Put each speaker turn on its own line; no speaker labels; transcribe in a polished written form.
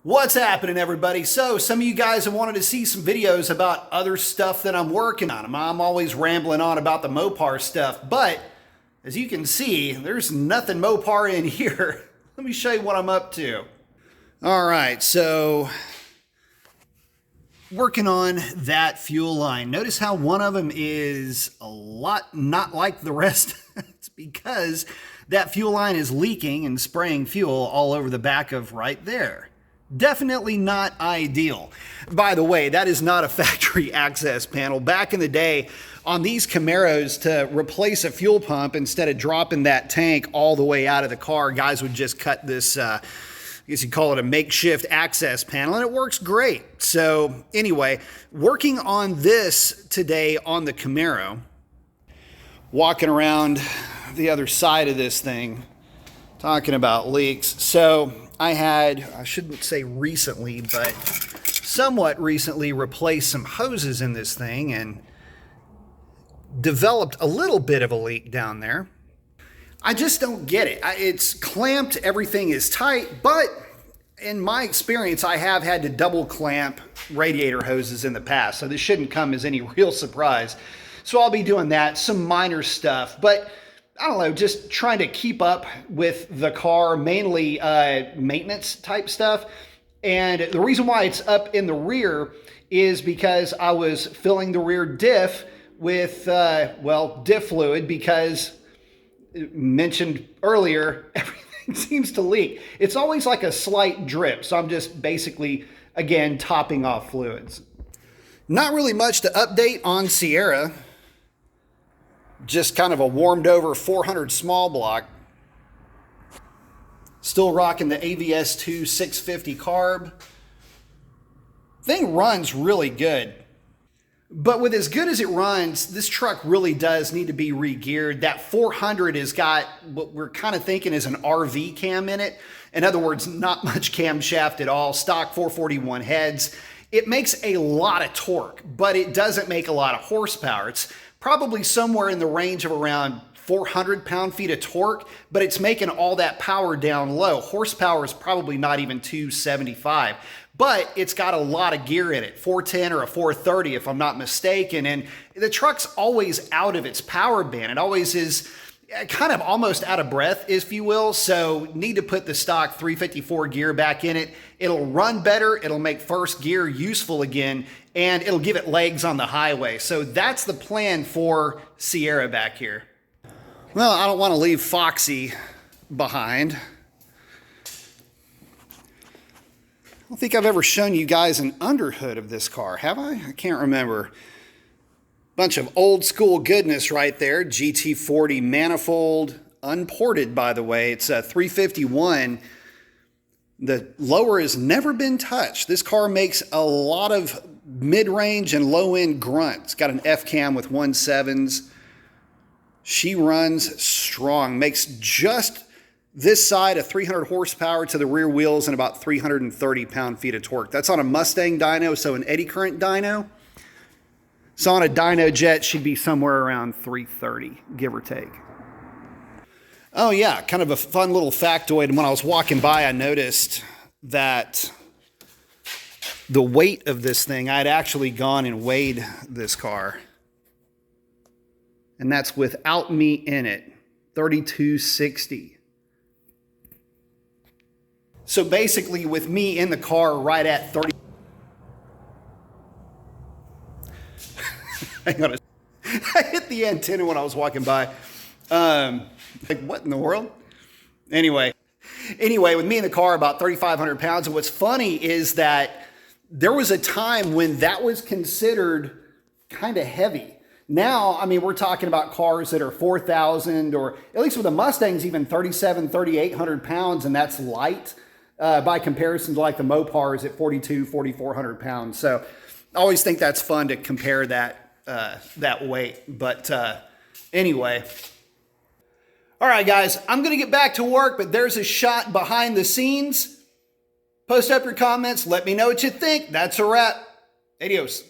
What's happening, everybody? So some of you guys have wanted to see some videos about other stuff that I'm working on. I'm always rambling on about the Mopar stuff, but as you can see, there's nothing Mopar in here. Let me show you what I'm up to. All right, so working on that fuel line. Notice how one of them is a lot not like the rest. It's because that fuel line is leaking and spraying fuel all over the back of right there. Definitely not ideal. By the way, that is not a factory access panel. Back in the day, on these Camaros, to replace a fuel pump, instead of dropping that tank all the way out of the car, guys would just cut this, I guess you'd call it a makeshift access panel, and it works great. So anyway, working on this today on the Camaro, walking around the other side of this thing, talking about leaks. So I shouldn't say recently, but somewhat recently replaced some hoses in this thing and developed a little bit of a leak down there. I just don't get it. It's clamped, everything is tight, but in my experience, I have had to double clamp radiator hoses in the past, so this shouldn't come as any real surprise. So I'll be doing that, some minor stuff, but I don't know, just trying to keep up with the car, mainly maintenance type stuff. And the reason why it's up in the rear is because I was filling the rear diff with, diff fluid, because mentioned earlier, everything seems to leak. It's always like a slight drip. So I'm just basically, again, topping off fluids. Not really much to update on Sierra. Just kind of a warmed over 400 small block. Still rocking the AVS2 650 carb. Thing runs really good. But with as good as it runs, this truck really does need to be re-geared. That 400 has got what we're kind of thinking is an RV cam in it. In other words, not much camshaft at all. Stock 441 heads. It makes a lot of torque, but it doesn't make a lot of horsepower. It's probably somewhere in the range of around 400 pound-feet of torque, but it's making all that power down low. Horsepower is probably not even 275, but it's got a lot of gear in it, 410 or a 430 if I'm not mistaken, and the truck's always out of its power band. It always is kind of almost out of breath, if you will, so need to put the stock 354 gear back in it. It'll run better, it'll make first gear useful again, and it'll give it legs on the highway. So that's the plan for Sierra back here. Well, I don't want to leave Foxy behind. I don't think I've ever shown you guys an underhood of this car, have I? I can't remember. Bunch of old school goodness right there. GT40 manifold, unported by the way. It's a 351. The lower has never been touched. This car makes a lot of mid-range and low-end grunt. It's got an F-cam with 1.7s. She runs strong. Makes just this side of 300 horsepower to the rear wheels and about 330 pound-feet of torque. That's on a Mustang dyno, so an eddy current dyno. So on a dyno jet, she'd be somewhere around 330, give or take. Oh yeah, kind of a fun little factoid. When I was walking by, I noticed that the weight of this thing, I'd actually gone and weighed this car. And that's without me in it, 3260. So basically with me in the car right at 30. Hang on I hit the antenna when I was walking by. Like, what in the world? Anyway, with me in the car, about 3,500 pounds. And what's funny is that there was a time when that was considered kind of heavy. Now, I mean, we're talking about cars that are 4,000, or at least with the Mustangs, even 3,800 pounds, and that's light by comparison to like the Mopars at 4,400 pounds. So I always think that's fun to compare that weight. But anyway. All right, guys, I'm going to get back to work, but there's a shot behind the scenes. Post up your comments. Let me know what you think. That's a wrap. Adios.